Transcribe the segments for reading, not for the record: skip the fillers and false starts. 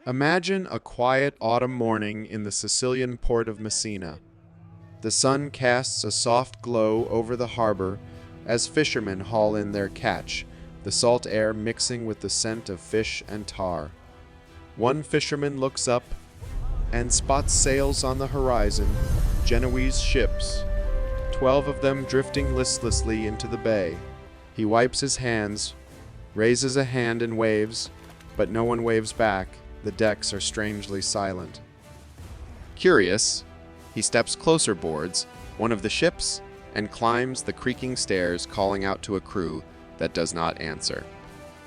Imagine a quiet autumn morning in the Sicilian port of Messina. The sun casts a soft glow over the harbor as fishermen haul in their catch, the salt air mixing with the scent of fish and tar. One fisherman looks up and spots sails on the horizon, Genoese ships, 12 of them drifting listlessly into the bay. He wipes his hands, raises a hand and waves, but no one waves back. The decks are strangely silent. Curious, he steps closer boards one of the ships and climbs the creaking stairs, calling out to a crew that does not answer.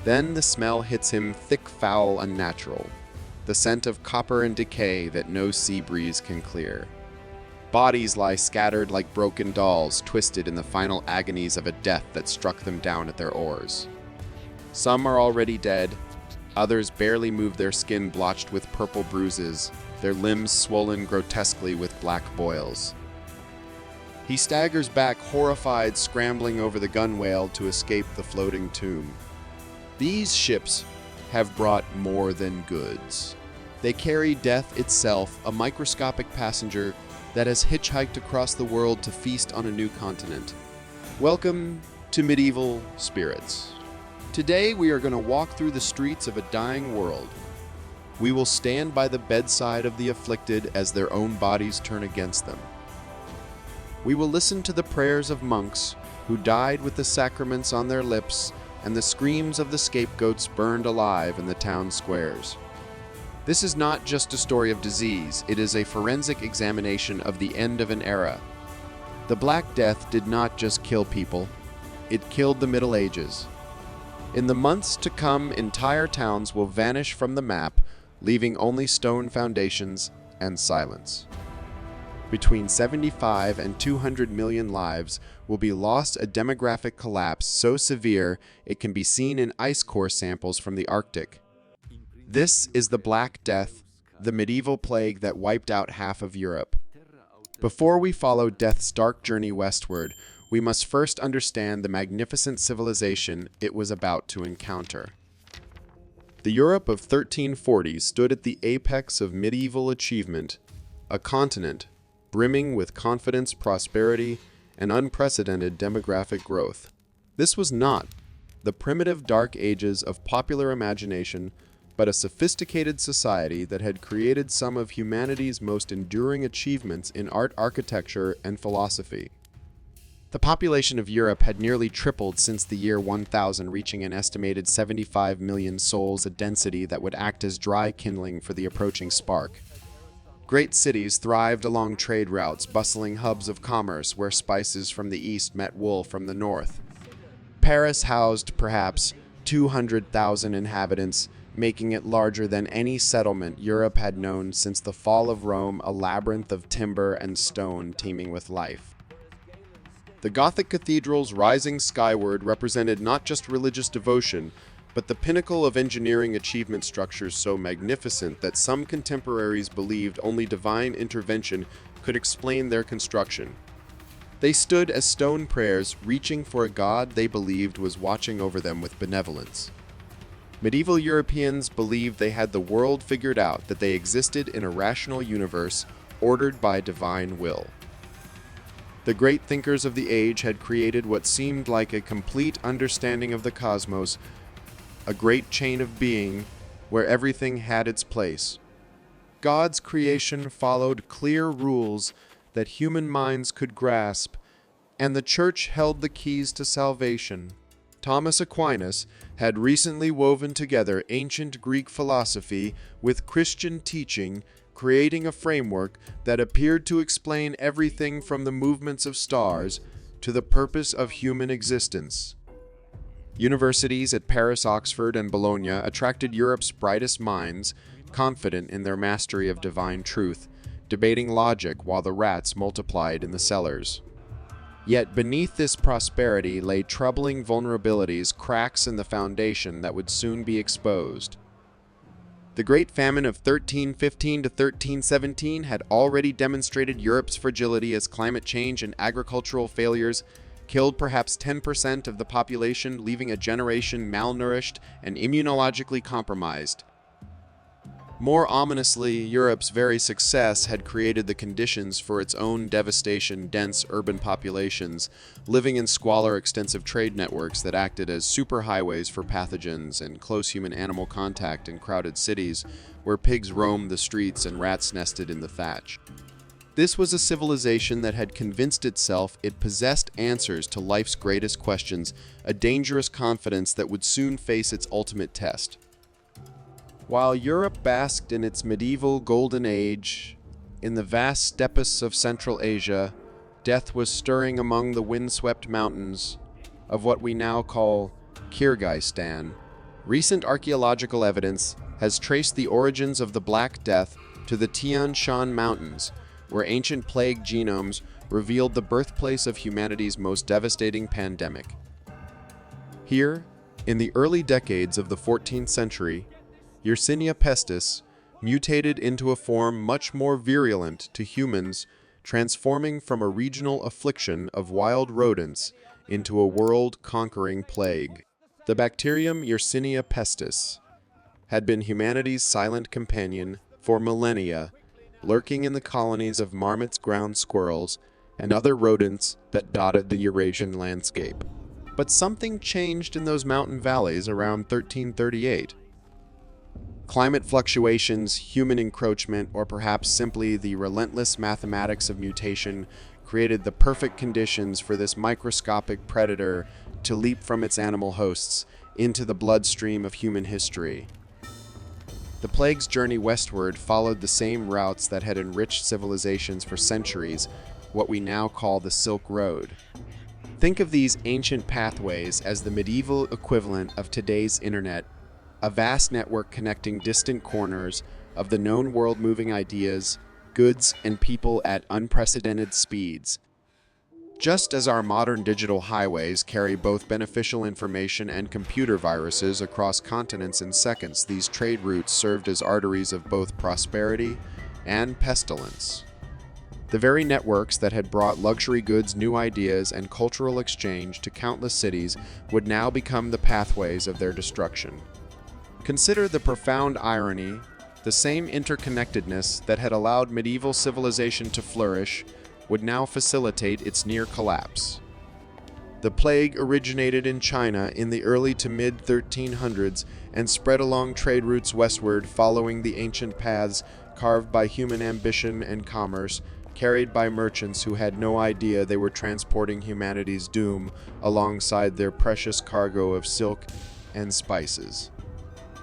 Then the smell hits him thick, foul, unnatural, the scent of copper and decay that no sea breeze can clear. Bodies lie scattered like broken dolls, twisted in the final agonies of a death that struck them down at their oars. Some are already dead, others barely move, their skin blotched with purple bruises, their limbs swollen grotesquely with black boils. He staggers back, horrified, scrambling over the gunwale to escape the floating tomb. These ships have brought more than goods. They carry death itself, a microscopic passenger that has hitchhiked across the world to feast on a new continent. Welcome to Medieval Spirits. Today we are going to walk through the streets of a dying world. We will stand by the bedside of the afflicted as their own bodies turn against them. We will listen to the prayers of monks who died with the sacraments on their lips and the screams of the scapegoats burned alive in the town squares. This is not just a story of disease, it is a forensic examination of the end of an era. The Black Death did not just kill people, it killed the Middle Ages. In the months to come, entire towns will vanish from the map, leaving only stone foundations and silence. Between 75 and 200 million lives will be lost, a demographic collapse so severe it can be seen in ice core samples from the Arctic. This is the Black Death, the medieval plague that wiped out half of Europe. Before we follow death's dark journey westward, we must first understand the magnificent civilization it was about to encounter. The Europe of 1340 stood at the apex of medieval achievement, a continent brimming with confidence, prosperity, and unprecedented demographic growth. This was not the primitive dark ages of popular imagination, but a sophisticated society that had created some of humanity's most enduring achievements in art, architecture, and philosophy. The population of Europe had nearly tripled since the year 1000, reaching an estimated 75 million souls, a density that would act as dry kindling for the approaching spark. Great cities thrived along trade routes, bustling hubs of commerce where spices from the east met wool from the north. Paris housed perhaps 200,000 inhabitants, making it larger than any settlement Europe had known since the fall of Rome, a labyrinth of timber and stone teeming with life. The Gothic cathedrals rising skyward represented not just religious devotion, but the pinnacle of engineering achievement, structures so magnificent that some contemporaries believed only divine intervention could explain their construction. They stood as stone prayers, reaching for a god they believed was watching over them with benevolence. Medieval Europeans believed they had the world figured out, that they existed in a rational universe ordered by divine will. The great thinkers of the age had created what seemed like a complete understanding of the cosmos, a great chain of being where everything had its place. God's creation followed clear rules that human minds could grasp, and the Church held the keys to salvation. Thomas Aquinas had recently woven together ancient Greek philosophy with Christian teaching, creating a framework that appeared to explain everything from the movements of stars to the purpose of human existence. Universities at Paris, Oxford, and Bologna attracted Europe's brightest minds, confident in their mastery of divine truth, debating logic while the rats multiplied in the cellars. Yet beneath this prosperity lay troubling vulnerabilities, cracks in the foundation that would soon be exposed. The Great Famine of 1315 to 1317 had already demonstrated Europe's fragility, as climate change and agricultural failures killed perhaps 10% of the population, leaving a generation malnourished and immunologically compromised. More ominously, Europe's very success had created the conditions for its own devastation. Dense urban populations, living in squalor, extensive trade networks that acted as superhighways for pathogens, and close human-animal contact in crowded cities where pigs roamed the streets and rats nested in the thatch. This was a civilization that had convinced itself it possessed answers to life's greatest questions, a dangerous confidence that would soon face its ultimate test. While Europe basked in its medieval golden age, in the vast steppes of Central Asia, death was stirring among the windswept mountains of what we now call Kyrgyzstan. Recent archaeological evidence has traced the origins of the Black Death to the Tian Shan Mountains, where ancient plague genomes revealed the birthplace of humanity's most devastating pandemic. Here, in the early decades of the 14th century, Yersinia pestis mutated into a form much more virulent to humans, transforming from a regional affliction of wild rodents into a world-conquering plague. The bacterium Yersinia pestis had been humanity's silent companion for millennia, lurking in the colonies of marmots, ground squirrels, and other rodents that dotted the Eurasian landscape. But something changed in those mountain valleys around 1338. Climate fluctuations, human encroachment, or perhaps simply the relentless mathematics of mutation created the perfect conditions for this microscopic predator to leap from its animal hosts into the bloodstream of human history. The plague's journey westward followed the same routes that had enriched civilizations for centuries, what we now call the Silk Road. Think of these ancient pathways as the medieval equivalent of today's internet, a vast network connecting distant corners of the known world, moving ideas, goods, and people at unprecedented speeds. Just as our modern digital highways carry both beneficial information and computer viruses across continents in seconds, these trade routes served as arteries of both prosperity and pestilence. The very networks that had brought luxury goods, new ideas, and cultural exchange to countless cities would now become the pathways of their destruction. Consider the profound irony: the same interconnectedness that had allowed medieval civilization to flourish would now facilitate its near collapse. The plague originated in China in the early to mid-1300s and spread along trade routes westward, following the ancient paths carved by human ambition and commerce, carried by merchants who had no idea they were transporting humanity's doom alongside their precious cargo of silk and spices.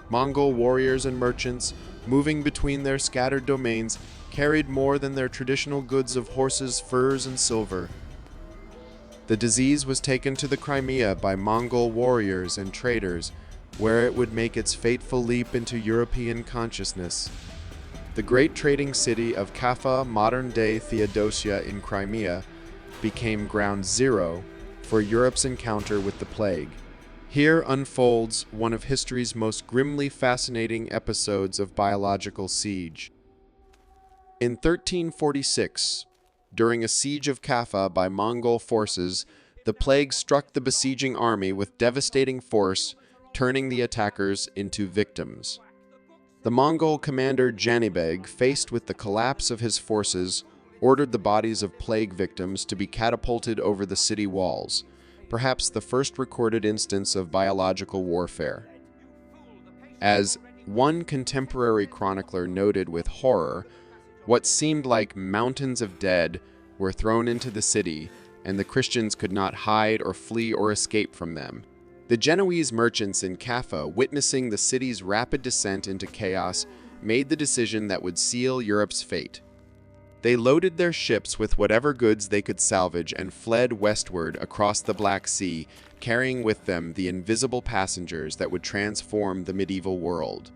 Mongol warriors and merchants, moving between their scattered domains, carried more than their traditional goods of horses, furs, and silver. The disease was taken to the Crimea by Mongol warriors and traders, where it would make its fateful leap into European consciousness. The great trading city of Kaffa, modern-day Theodosia in Crimea, became ground zero for Europe's encounter with the plague. Here unfolds one of history's most grimly fascinating episodes of biological siege. In 1346, during a siege of Kaffa by Mongol forces, the plague struck the besieging army with devastating force, turning the attackers into victims. The Mongol commander Janibeg, faced with the collapse of his forces, ordered the bodies of plague victims to be catapulted over the city walls, perhaps the first recorded instance of biological warfare. As one contemporary chronicler noted with horror, what seemed like mountains of dead were thrown into the city, and the Christians could not hide or flee or escape from them. The Genoese merchants in Kaffa, witnessing the city's rapid descent into chaos, made the decision that would seal Europe's fate. They loaded their ships with whatever goods they could salvage and fled westward across the Black Sea, carrying with them the invisible passengers that would transform the medieval world.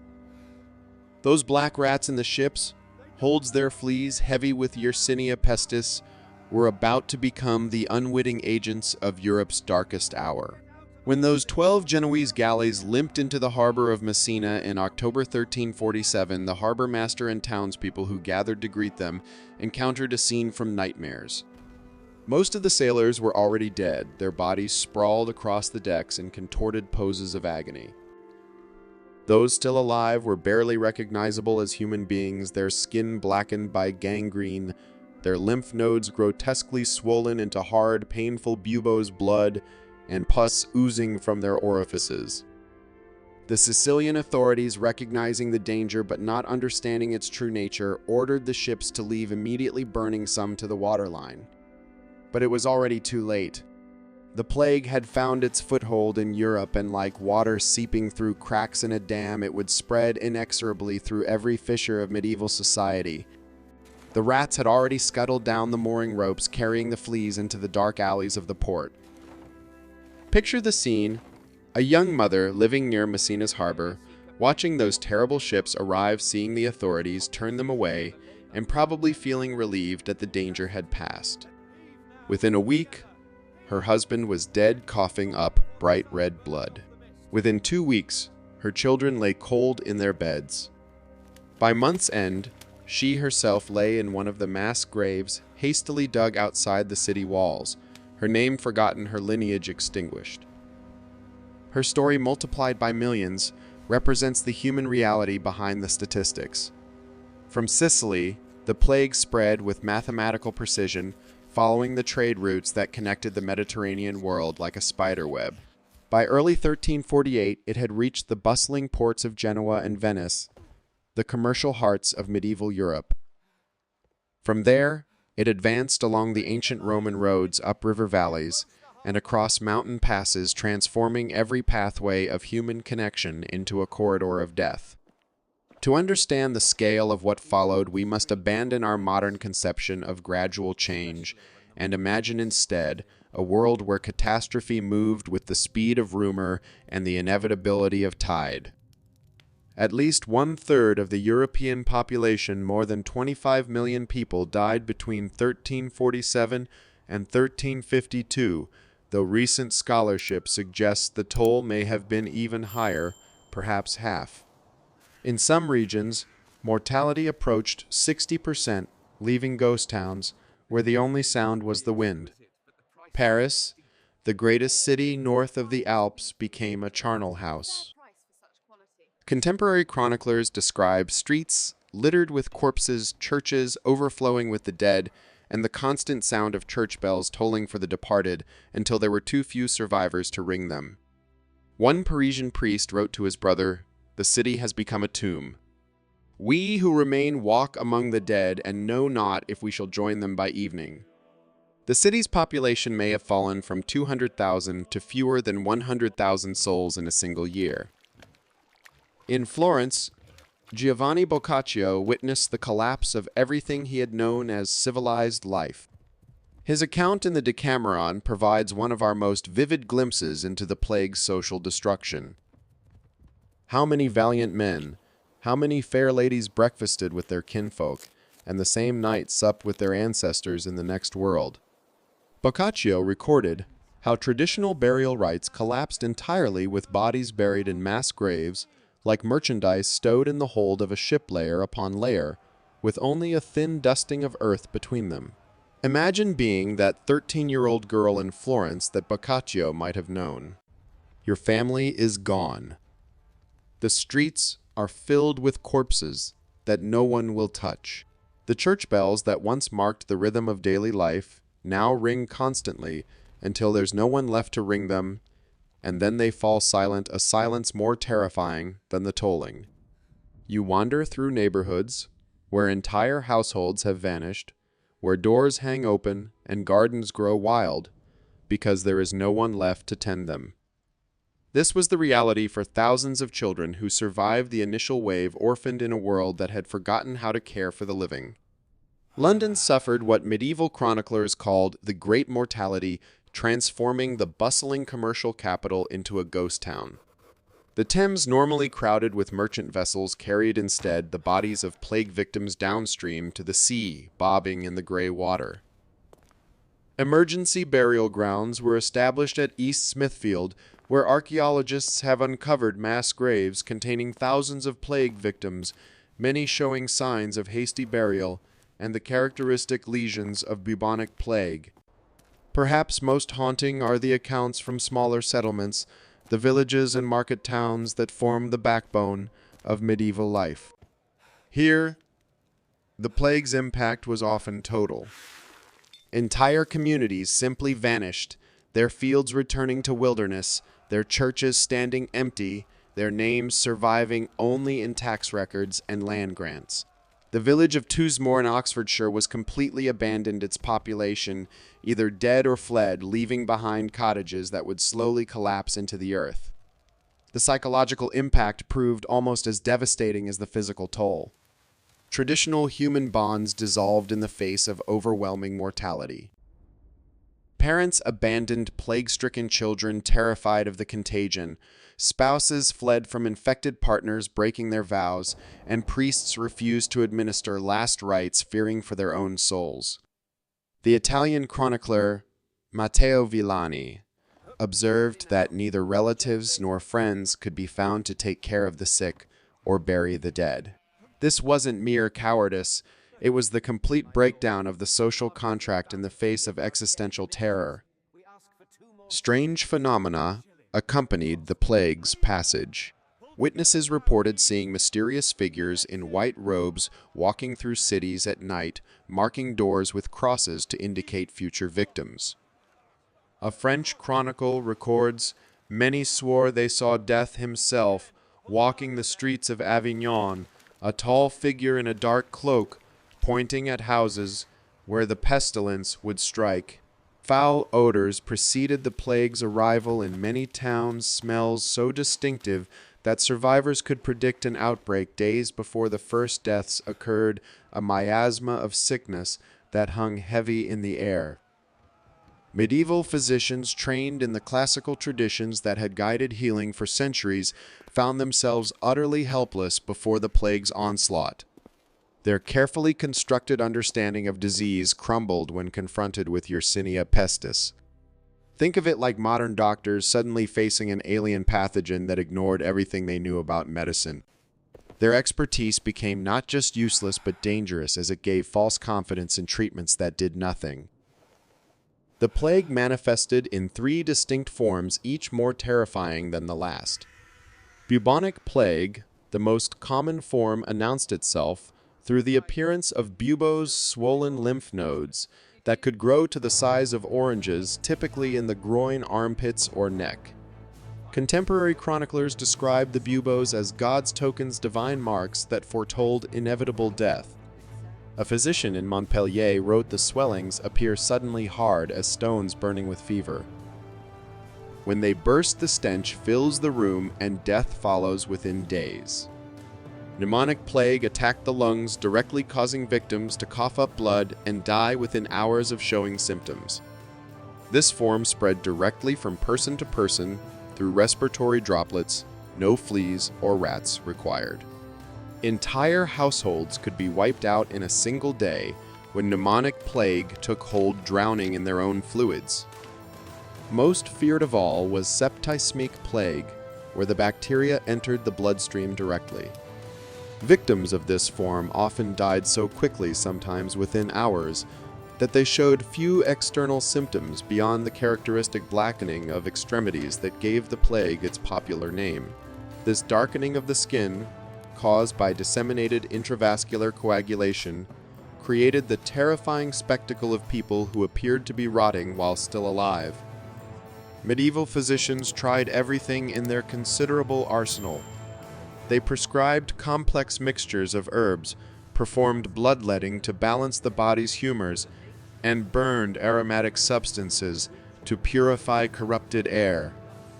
Those black rats in the ships, holds their fleas heavy with Yersinia pestis, were about to become the unwitting agents of Europe's darkest hour. When those 12 Genoese galleys limped into the harbor of Messina in October 1347, the harbor master and townspeople who gathered to greet them encountered a scene from nightmares. Most of the sailors were already dead, their bodies sprawled across the decks in contorted poses of agony. Those still alive were barely recognizable as human beings, their skin blackened by gangrene, their lymph nodes grotesquely swollen into hard, painful buboes, blood and pus oozing from their orifices. The Sicilian authorities, recognizing the danger but not understanding its true nature, ordered the ships to leave immediately, burning some to the waterline. But it was already too late. The plague had found its foothold in Europe, and like water seeping through cracks in a dam, it would spread inexorably through every fissure of medieval society. The rats had already scuttled down the mooring ropes, carrying the fleas into the dark alleys of the port. Picture the scene: a young mother living near Messina's harbor, watching those terrible ships arrive, seeing the authorities turn them away, and probably feeling relieved that the danger had passed. Within a week, her husband was dead, coughing up bright red blood. Within 2 weeks, her children lay cold in their beds. By month's end, she herself lay in one of the mass graves hastily dug outside the city walls, her name forgotten, her lineage extinguished. Her story, multiplied by millions, represents the human reality behind the statistics. From Sicily, the plague spread with mathematical precision, following the trade routes that connected the Mediterranean world like a spider web. By early 1348, it had reached the bustling ports of Genoa and Venice, the commercial hearts of medieval Europe. From there, it advanced along the ancient Roman roads, up river valleys, and across mountain passes, transforming every pathway of human connection into a corridor of death. To understand the scale of what followed, we must abandon our modern conception of gradual change and imagine instead a world where catastrophe moved with the speed of rumor and the inevitability of tide. At least 1/3 of the European population, more than 25 million people, died between 1347 and 1352, though recent scholarship suggests the toll may have been even higher, perhaps half. In some regions, mortality approached 60%, leaving ghost towns where the only sound was the wind. Paris, the greatest city north of the Alps, became a charnel house. Contemporary chroniclers describe streets littered with corpses, churches overflowing with the dead, and the constant sound of church bells tolling for the departed until there were too few survivors to ring them. One Parisian priest wrote to his brother, "The city has become a tomb. We who remain walk among the dead and know not if we shall join them by evening." The city's population may have fallen from 200,000 to fewer than 100,000 souls in a single year. In Florence, Giovanni Boccaccio witnessed the collapse of everything he had known as civilized life. His account in the Decameron provides one of our most vivid glimpses into the plague's social destruction. How many valiant men, how many fair ladies breakfasted with their kinfolk, and the same night supped with their ancestors in the next world. Boccaccio recorded how traditional burial rites collapsed entirely, with bodies buried in mass graves, like merchandise stowed in the hold of a ship, layer upon layer, with only a thin dusting of earth between them. Imagine being that 13-year-old girl in Florence that Boccaccio might have known. Your family is gone. The streets are filled with corpses that no one will touch. The church bells that once marked the rhythm of daily life now ring constantly until there's no one left to ring them, and then they fall silent, a silence more terrifying than the tolling. You wander through neighborhoods where entire households have vanished, where doors hang open and gardens grow wild, because there is no one left to tend them. This was the reality for thousands of children who survived the initial wave, orphaned in a world that had forgotten how to care for the living. London suffered what medieval chroniclers called the Great Mortality, transforming the bustling commercial capital into a ghost town. The Thames, normally crowded with merchant vessels, carried instead the bodies of plague victims downstream to the sea, bobbing in the gray water. Emergency burial grounds were established at East Smithfield, where archaeologists have uncovered mass graves containing thousands of plague victims, many showing signs of hasty burial and the characteristic lesions of bubonic plague. Perhaps most haunting are the accounts from smaller settlements, the villages and market towns that formed the backbone of medieval life. Here, the plague's impact was often total. Entire communities simply vanished, their fields returning to wilderness, their churches standing empty, their names surviving only in tax records and land grants. The village of Tusmore in Oxfordshire was completely abandoned, its population either dead or fled, leaving behind cottages that would slowly collapse into the earth. The psychological impact proved almost as devastating as the physical toll. Traditional human bonds dissolved in the face of overwhelming mortality. Parents abandoned plague-stricken children, terrified of the contagion. Spouses fled from infected partners, breaking their vows, and priests refused to administer last rites, fearing for their own souls. The Italian chronicler Matteo Villani observed that neither relatives nor friends could be found to take care of the sick or bury the dead. This wasn't mere cowardice, it was the complete breakdown of the social contract in the face of existential terror. Strange phenomena accompanied the plague's passage. Witnesses reported seeing mysterious figures in white robes walking through cities at night, marking doors with crosses to indicate future victims. A French chronicle records, "Many swore they saw Death himself walking the streets of Avignon, a tall figure in a dark cloak, pointing at houses where the pestilence would strike." Foul odors preceded the plague's arrival in many towns, smells so distinctive that survivors could predict an outbreak days before the first deaths occurred, a miasma of sickness that hung heavy in the air. Medieval physicians trained in the classical traditions that had guided healing for centuries found themselves utterly helpless before the plague's onslaught. Their carefully constructed understanding of disease crumbled when confronted with Yersinia pestis. Think of it like modern doctors suddenly facing an alien pathogen that ignored everything they knew about medicine. Their expertise became not just useless but dangerous, as it gave false confidence in treatments that did nothing. The plague manifested in 3 distinct forms, each more terrifying than the last. Bubonic plague, the most common form, announced itself through the appearance of buboes, swollen lymph nodes, that could grow to the size of oranges, typically in the groin, armpits, or neck. Contemporary chroniclers described the buboes as God's tokens, divine marks that foretold inevitable death. A physician in Montpellier wrote the swellings appear suddenly hard as stones burning with fever. When they burst, the stench fills the room and death follows within days. Pneumonic plague attacked the lungs, directly causing victims to cough up blood and die within hours of showing symptoms. This form spread directly from person to person through respiratory droplets, no fleas or rats required. Entire households could be wiped out in a single day when pneumonic plague took hold, drowning in their own fluids. Most feared of all was septicemic plague, where the bacteria entered the bloodstream directly. Victims of this form often died so quickly, sometimes within hours, that they showed few external symptoms beyond the characteristic blackening of extremities that gave the plague its popular name. This darkening of the skin, caused by disseminated intravascular coagulation, created the terrifying spectacle of people who appeared to be rotting while still alive. Medieval physicians tried everything in their considerable arsenal. They prescribed complex mixtures of herbs, performed bloodletting to balance the body's humors, and burned aromatic substances to purify corrupted air.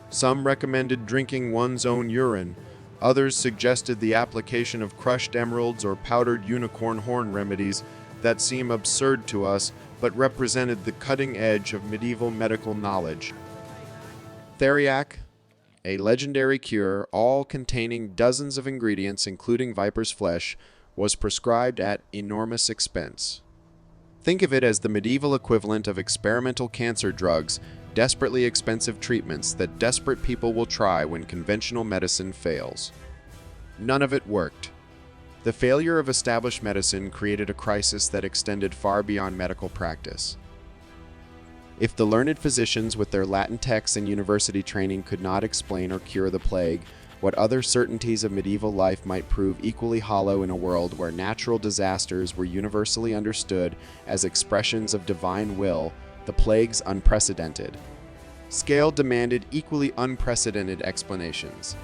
Some recommended drinking one's own urine. Others suggested the application of crushed emeralds or powdered unicorn horn, remedies that seem absurd to us but represented the cutting edge of medieval medical knowledge. Theriac, a legendary cure, all containing dozens of ingredients including viper's flesh, was prescribed at enormous expense. Think of it as the medieval equivalent of experimental cancer drugs, desperately expensive treatments that desperate people will try when conventional medicine fails. None of it worked. The failure of established medicine created a crisis that extended far beyond medical practice. If the learned physicians with their Latin texts and university training could not explain or cure the plague, what other certainties of medieval life might prove equally hollow in a world where natural disasters were universally understood as expressions of divine will, the plagues unprecedented. Scale demanded equally unprecedented explanations.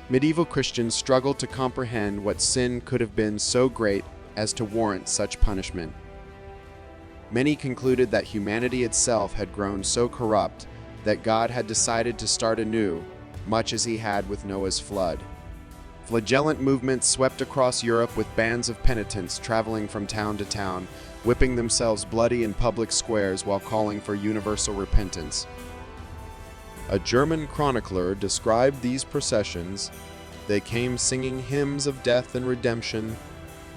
Medieval Christians struggled to comprehend what sin could have been so great as to warrant such punishment. Many concluded that humanity itself had grown so corrupt that God had decided to start anew, much as he had with Noah's flood. Flagellant movements swept across Europe with bands of penitents traveling from town to town, whipping themselves bloody in public squares while calling for universal repentance. A German chronicler described these processions. They came singing hymns of death and redemption,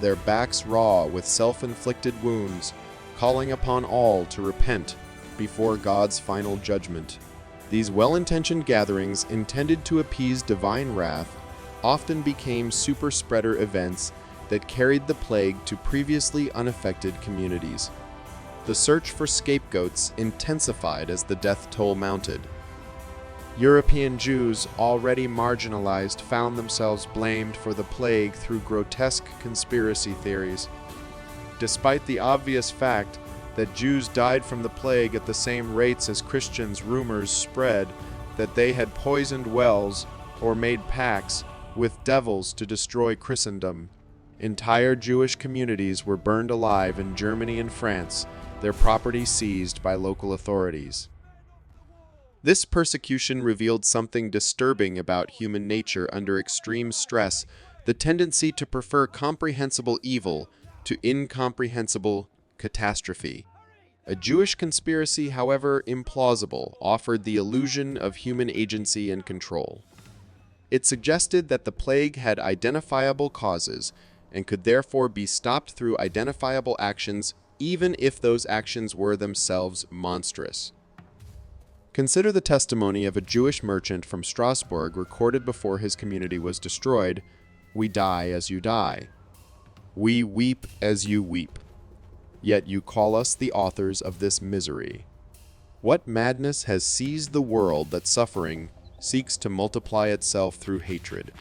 their backs raw with self-inflicted wounds, calling upon all to repent before God's final judgment. These well-intentioned gatherings, intended to appease divine wrath, often became super-spreader events that carried the plague to previously unaffected communities. The search for scapegoats intensified as the death toll mounted. European Jews, already marginalized, found themselves blamed for the plague through grotesque conspiracy theories. Despite the obvious fact that Jews died from the plague at the same rates as Christians, rumors spread that they had poisoned wells or made pacts with devils to destroy Christendom. Entire Jewish communities were burned alive in Germany and France, their property seized by local authorities. This persecution revealed something disturbing about human nature under extreme stress, the tendency to prefer comprehensible evil to incomprehensible catastrophe. A Jewish conspiracy, however implausible, offered the illusion of human agency and control. It suggested that the plague had identifiable causes and could therefore be stopped through identifiable actions, even if those actions were themselves monstrous. Consider the testimony of a Jewish merchant from Strasbourg recorded before his community was destroyed. "We die as you die. We weep as you weep. Yet you call us the authors of this misery. What madness has seized the world that suffering seeks to multiply itself through hatred?"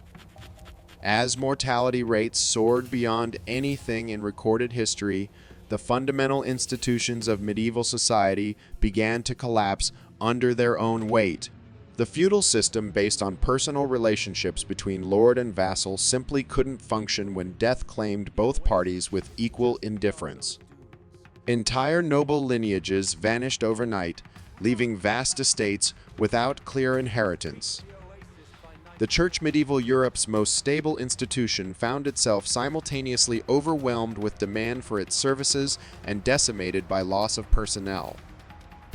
As mortality rates soared beyond anything in recorded history, the fundamental institutions of medieval society began to collapse under their own weight. The feudal system, based on personal relationships between lord and vassal, simply couldn't function when death claimed both parties with equal indifference. Entire noble lineages vanished overnight, leaving vast estates without clear inheritance. The Church, medieval Europe's most stable institution, found itself simultaneously overwhelmed with demand for its services and decimated by loss of personnel.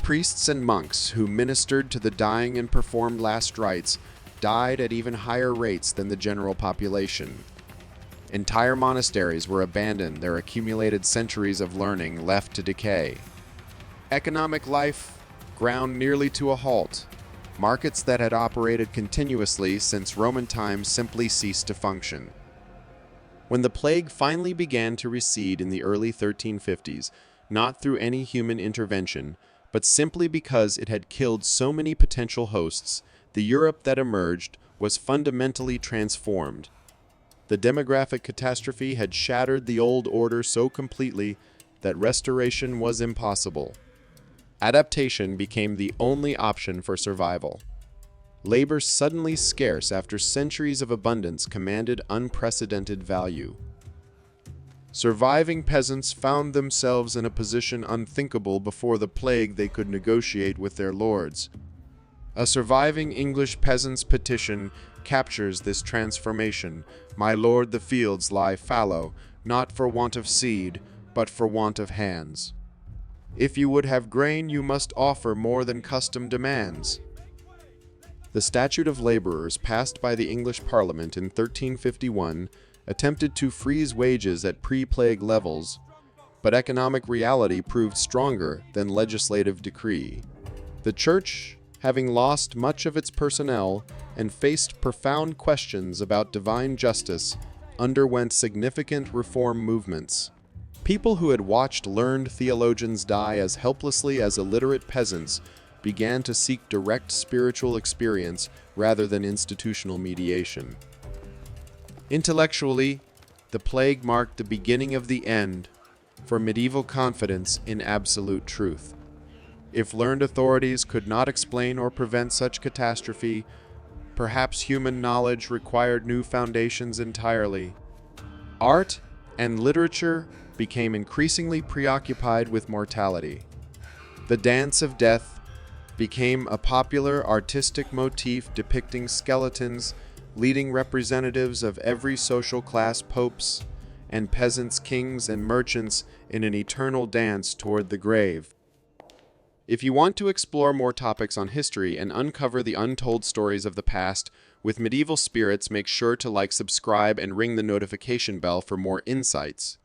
Priests and monks who ministered to the dying and performed last rites died at even higher rates than the general population. Entire monasteries were abandoned, their accumulated centuries of learning left to decay. Economic life ground nearly to a halt. Markets that had operated continuously since Roman times simply ceased to function. When the plague finally began to recede in the early 1350s, not through any human intervention, but simply because it had killed so many potential hosts, the Europe that emerged was fundamentally transformed. The demographic catastrophe had shattered the old order so completely that restoration was impossible. Adaptation became the only option for survival. Labor, suddenly scarce after centuries of abundance, commanded unprecedented value. Surviving peasants found themselves in a position unthinkable before the plague. They could negotiate with their lords. A surviving English peasant's petition captures this transformation. "My lord, the fields lie fallow, not for want of seed, but for want of hands. If you would have grain, you must offer more than custom demands." The Statute of Laborers, passed by the English Parliament in 1351, attempted to freeze wages at pre-plague levels, but economic reality proved stronger than legislative decree. The Church, having lost much of its personnel and faced profound questions about divine justice, underwent significant reform movements. People who had watched learned theologians die as helplessly as illiterate peasants began to seek direct spiritual experience rather than institutional mediation. Intellectually, the plague marked the beginning of the end for medieval confidence in absolute truth. If learned authorities could not explain or prevent such catastrophe, perhaps human knowledge required new foundations entirely. Art and literature became increasingly preoccupied with mortality. The dance of death became a popular artistic motif depicting skeletons, leading representatives of every social class, popes and peasants, kings and merchants, in an eternal dance toward the grave. If you want to explore more topics on history and uncover the untold stories of the past with medieval spirits, make sure to like, subscribe, and ring the notification bell for more insights.